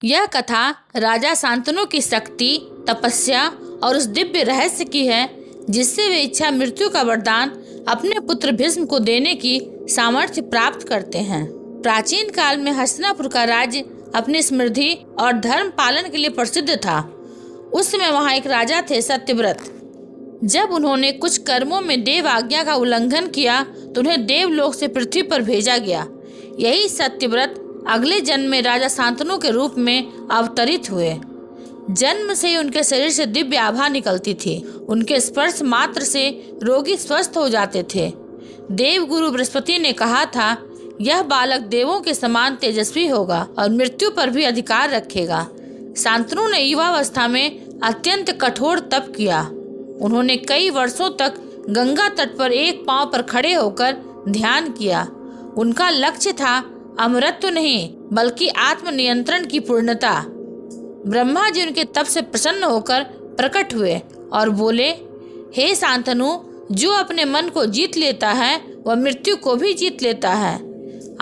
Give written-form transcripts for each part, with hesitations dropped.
यह कथा राजा शांतनु की शक्ति, तपस्या और उस दिव्य रहस्य की है जिससे वे इच्छा मृत्यु का वरदान अपने पुत्र भीष्म को देने की सामर्थ्य प्राप्त करते हैं। प्राचीन काल में हस्तिनापुर का राज्य अपनी समृद्धि और धर्म पालन के लिए प्रसिद्ध था। उस समय वहाँ एक राजा थे, सत्यव्रत। जब उन्होंने कुछ कर्मों में देव आज्ञा का उल्लंघन किया तो उन्हें देवलोक से पृथ्वी पर भेजा गया। यही सत्यव्रत अगले जन्म में राजा शांतनु के रूप में अवतरित हुए। जन्म से ही उनके शरीर से दिव्य आभा निकलती थी। उनके स्पर्श मात्र से रोगी स्वस्थ हो जाते थे। देवगुरु बृहस्पति ने कहा था, यह बालक देवों के समान तेजस्वी होगा और मृत्यु पर भी अधिकार रखेगा। शांतनु ने युवावस्था में अत्यंत कठोर तप किया। उन्होंने कई वर्षों तक गंगा तट पर एक पांव पर खड़े होकर ध्यान किया। उनका लक्ष्य था अमरत्व नहीं बल्कि आत्मनियंत्रण की पूर्णता। ब्रह्मा जी उनके तप से प्रसन्न होकर प्रकट हुए और बोले, हे शांतनु, जो अपने मन को जीत लेता है वह मृत्यु को भी जीत लेता है।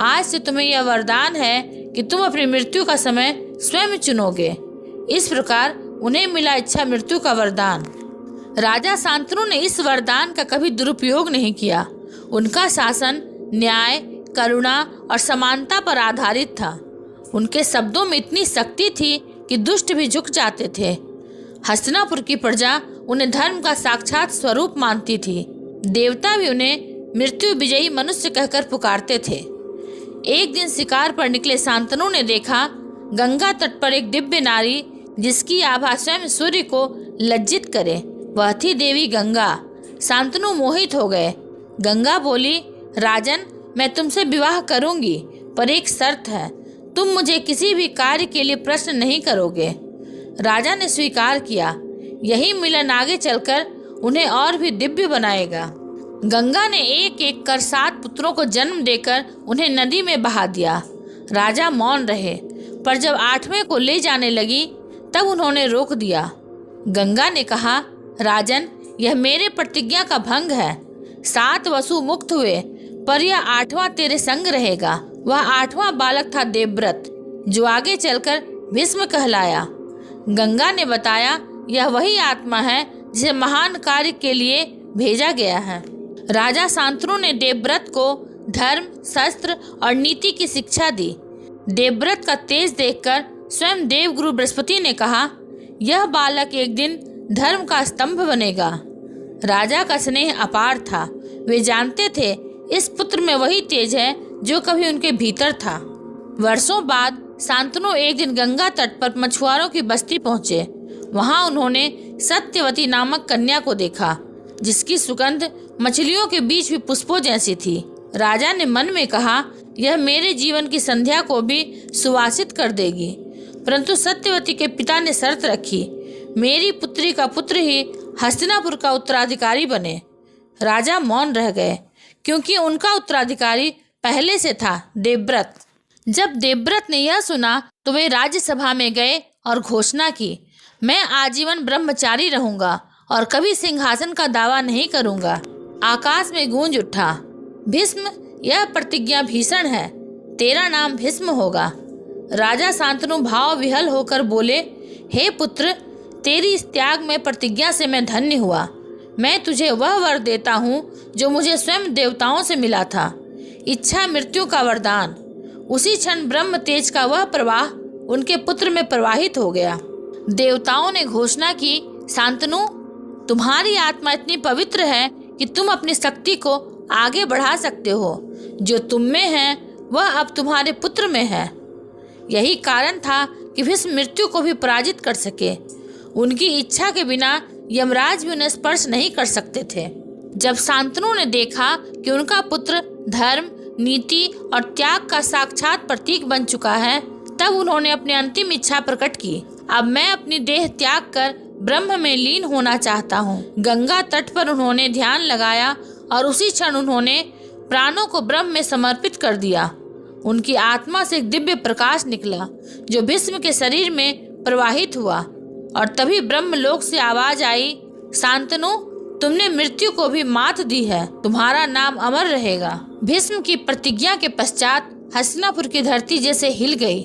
आज से तुम्हें यह वरदान है कि तुम अपनी मृत्यु का समय स्वयं चुनोगे। इस प्रकार उन्हें मिला इच्छा मृत्यु का वरदान। राजा शांतनु ने इस वरदान का कभी दुरुपयोग नहीं किया। उनका शासन न्याय, करुणा और समानता पर आधारित था। उनके शब्दों में इतनी शक्ति थी कि दुष्ट भी झुक जाते थे। हस्तिनापुर की प्रजा उन्हें धर्म का साक्षात स्वरूप मानती थी। देवता भी उन्हें मृत्यु विजयी मनुष्य कहकर पुकारते थे। एक दिन शिकार पर निकले शांतनु ने देखा गंगा तट पर एक दिव्य नारी जिसकी आभा स्वयं सूर्य को लज्जित करे। वह थी देवी गंगा। शांतनु मोहित हो गए। गंगा बोली, राजन, मैं तुमसे विवाह करूंगी, पर एक शर्त है, तुम मुझे किसी भी कार्य के लिए प्रश्न नहीं करोगे। राजा ने स्वीकार किया। यही मिलन आगे चलकर उन्हें और भी दिव्य बनाएगा। गंगा ने एक एक कर 7 पुत्रों को जन्म देकर उन्हें नदी में बहा दिया। राजा मौन रहे, पर जब 8वें को ले जाने लगी तब उन्होंने रोक दिया। गंगा ने कहा, राजन, यह मेरे प्रतिज्ञा का भंग है। 7 वसु मुक्त हुए, पर यह 8वां तेरे संग रहेगा। वह 8वां बालक था देवव्रत, जो आगे चलकर भीष्म कहलाया। गंगा ने बताया, यह वही आत्मा है जिसे महान कार्य के लिए भेजा गया है। राजा शांतनु ने देवव्रत को धर्म, शस्त्र और नीति की शिक्षा दी। देवव्रत का तेज देखकर स्वयं देवगुरु बृहस्पति ने कहा, यह बालक एक दिन धर्म का स्तंभ बनेगा। राजा का स्नेह अपार था। वे जानते थे इस पुत्र में वही तेज है जो कभी उनके भीतर था। वर्षों बाद शांतनु एक दिन गंगा तट पर मछुआरों की बस्ती पहुंचे। वहां उन्होंने सत्यवती नामक कन्या को देखा, जिसकी सुगंध मछलियों के बीच भी पुष्पों जैसी थी। राजा ने मन में कहा, यह मेरे जीवन की संध्या को भी सुवासित कर देगी। परंतु सत्यवती के पिता ने शर्त रखी, मेरी पुत्री का पुत्र ही हस्तिनापुर का उत्तराधिकारी बने। राजा मौन रह गए, क्योंकि उनका उत्तराधिकारी पहले से था देवव्रत। जब देवव्रत ने यह सुना तो वे राज्यसभा में गए और घोषणा की, मैं आजीवन ब्रह्मचारी रहूंगा और कभी सिंहासन का दावा नहीं करूंगा। आकाश में गूंज उठा, भीष्म, यह प्रतिज्ञा भीषण है। तेरा नाम भीष्म होगा। राजा शांतनु भाव विहल होकर बोले, हे पुत्र, तेरी इस त्याग में प्रतिज्ञा से मैं धन्य हुआ। मैं तुझे वह वर देता हूँ जो मुझे स्वयं देवताओं से मिला था, इच्छा मृत्यु का वरदान। उसी क्षण ब्रह्म तेज का वह प्रवाह उनके पुत्र में प्रवाहित हो गया। देवताओं ने घोषणा की, शांतनु, तुम्हारी आत्मा इतनी पवित्र है कि तुम अपनी शक्ति को आगे बढ़ा सकते हो। जो तुम में है वह अब तुम्हारे पुत्र में है। यही कारण था कि भीष्म मृत्यु को भी पराजित कर सके। उनकी इच्छा के बिना यमराज भी उन्हें स्पर्श नहीं कर सकते थे। जब शांतनु ने देखा कि उनका पुत्र धर्म, नीति और त्याग का साक्षात प्रतीक बन चुका है, तब उन्होंने अपनी अंतिम इच्छा प्रकट की, अब मैं अपनी देह त्याग कर ब्रह्म में लीन होना चाहता हूँ। गंगा तट पर उन्होंने ध्यान लगाया और उसी क्षण उन्होंने प्राणों को ब्रह्म में समर्पित कर दिया। उनकी आत्मा से एक दिव्य प्रकाश निकला जो भीष्म के शरीर में प्रवाहित हुआ, और तभी ब्रह्मलोक से आवाज आई, शांतनु, तुमने मृत्यु को भी मात दी है, तुम्हारा नाम अमर रहेगा। भीष्म की प्रतिज्ञा के पश्चात हस्तिनापुर की धरती जैसे हिल गई।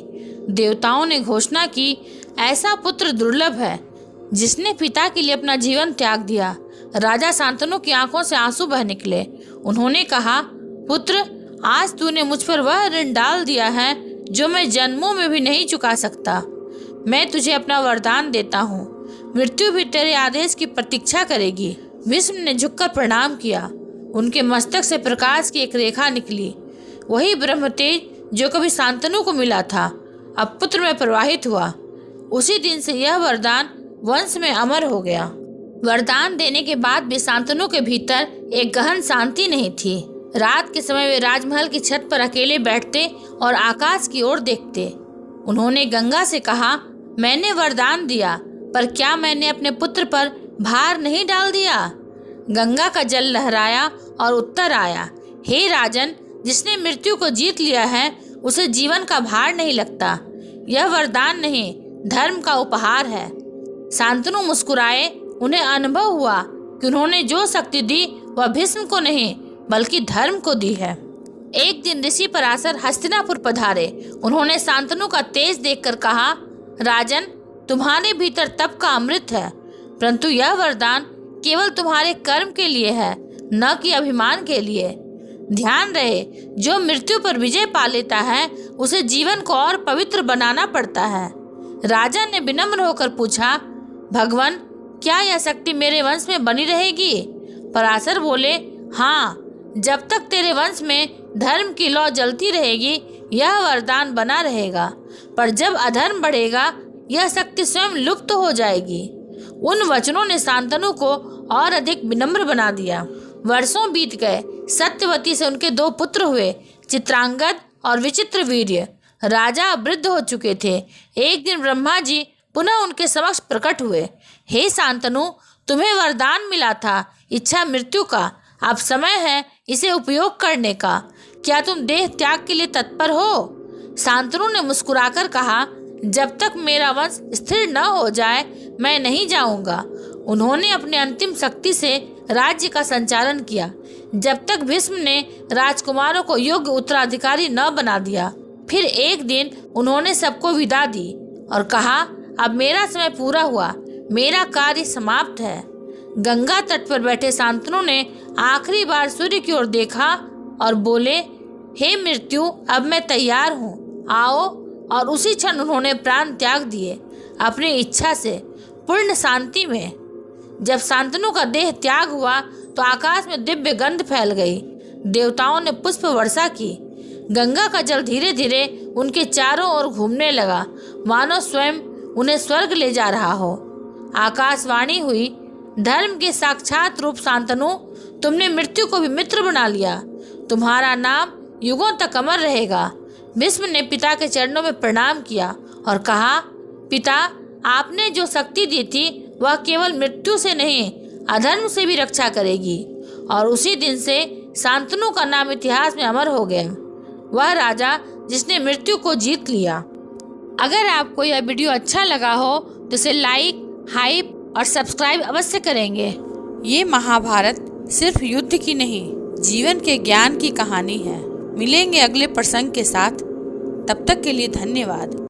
देवताओं ने घोषणा की, ऐसा पुत्र दुर्लभ है जिसने पिता के लिए अपना जीवन त्याग दिया। राजा शांतनु की आंखों से आंसू बह निकले। उन्होंने कहा, पुत्र, आज तूने मुझ पर वह ऋण डाल दिया है जो मैं जन्मों में भी नहीं चुका सकता। मैं तुझे अपना वरदान देता हूँ, मृत्यु भी तेरे आदेश की प्रतीक्षा करेगी। भीष्म ने झुककर प्रणाम किया। उनके मस्तक से प्रकाश की एक रेखा निकली। वही ब्रह्म तेज जो कभी शांतनु को मिला था अब पुत्र में प्रवाहित हुआ। उसी दिन से यह वरदान वंश में अमर हो गया। वरदान देने के बाद भी शांतनु के भीतर एक गहन शांति नहीं थी। रात के समय वे राजमहल की छत पर अकेले बैठते और आकाश की ओर देखते। उन्होंने गंगा से कहा, मैंने वरदान दिया, पर क्या मैंने अपने पुत्र पर भार नहीं डाल दिया? गंगा का जल लहराया और उत्तर आया, हे राजन, जिसने मृत्यु को जीत लिया है उसे जीवन का भार नहीं लगता। यह वरदान नहीं, धर्म का उपहार है। शांतनु मुस्कुराए। उन्हें अनुभव हुआ कि उन्होंने जो शक्ति दी वह भीष्म को नहीं बल्कि धर्म को दी है। एक दिन ऋषि पराशर हस्तिनापुर पधारे। उन्होंने शांतनु का तेज देखकर कहा, राजन, तुम्हारे भीतर तप का अमृत है, परंतु यह वरदान केवल तुम्हारे कर्म के लिए है, न कि अभिमान के लिए। ध्यान रहे, जो मृत्यु पर विजय पा लेता है उसे जीवन को और पवित्र बनाना पड़ता है। राजा ने विनम्र होकर पूछा, भगवान, क्या यह शक्ति मेरे वंश में बनी रहेगी? पराशर बोले, हाँ, जब तक तेरे वंश में धर्म की लौ जलती रहेगी यह वरदान बना रहेगा, पर जब अधर्म बढ़ेगा यह शक्ति स्वयं लुप्त हो जाएगी। उन वचनों ने शांतनु को और अधिक विनम्र बना दिया। वर्षों बीत गए। सत्यवती से उनके 2 पुत्र हुए, चित्रांगद और विचित्रवीर्य। राजा वृद्ध हो चुके थे। एक दिन ब्रह्मा जी पुनः उनके समक्ष प्रकट हुए। हे शांतनु, तुम्हें वरदान मिला था इच्छा मृत्यु का, अब समय है इसे उपयोग करने का। क्या तुम देह त्याग के लिए तत्पर हो? शांतनु ने मुस्कुराकर कहा, जब तक मेरा वंश स्थिर न हो जाए मैं नहीं जाऊंगा। उन्होंने अपने अंतिम शक्ति से राज्य का संचालन किया जब तक भीष्म ने राजकुमारों को योग्य उत्तराधिकारी न बना दिया। फिर एक दिन उन्होंने सबको विदा दी और कहा, अब मेरा समय पूरा हुआ, मेरा कार्य समाप्त है। गंगा तट पर बैठे शांतनु ने आखिरी बार सूर्य की ओर देखा और बोले, हे मृत्यु, अब मैं तैयार हूँ, आओ। और उसी क्षण उन्होंने प्राण त्याग दिए अपनी इच्छा से पूर्ण शांति में। जब शांतनु का देह त्याग हुआ तो आकाश में दिव्य गंध फैल गई। देवताओं ने पुष्प वर्षा की। गंगा का जल धीरे धीरे उनके चारों ओर घूमने लगा, मानो स्वयं उन्हें स्वर्ग ले जा रहा हो। आकाशवाणी हुई, धर्म के साक्षात रूप शांतनु, तुमने मृत्यु को भी मित्र बना लिया। तुम्हारा नाम युगों तक अमर रहेगा। भीष्म ने पिता के चरणों में प्रणाम किया और कहा, पिता, आपने जो शक्ति दी थी वह केवल मृत्यु से नहीं अधर्म से भी रक्षा करेगी। और उसी दिन से शांतनु का नाम इतिहास में अमर हो गया, वह राजा जिसने मृत्यु को जीत लिया। अगर आपको यह वीडियो अच्छा लगा हो तो इसे लाइक, हाइप और सब्सक्राइब अवश्य करेंगे। ये महाभारत सिर्फ युद्ध की नहीं, जीवन के ज्ञान की कहानी है। मिलेंगे अगले प्रसंग के साथ, तब तक के लिए धन्यवाद।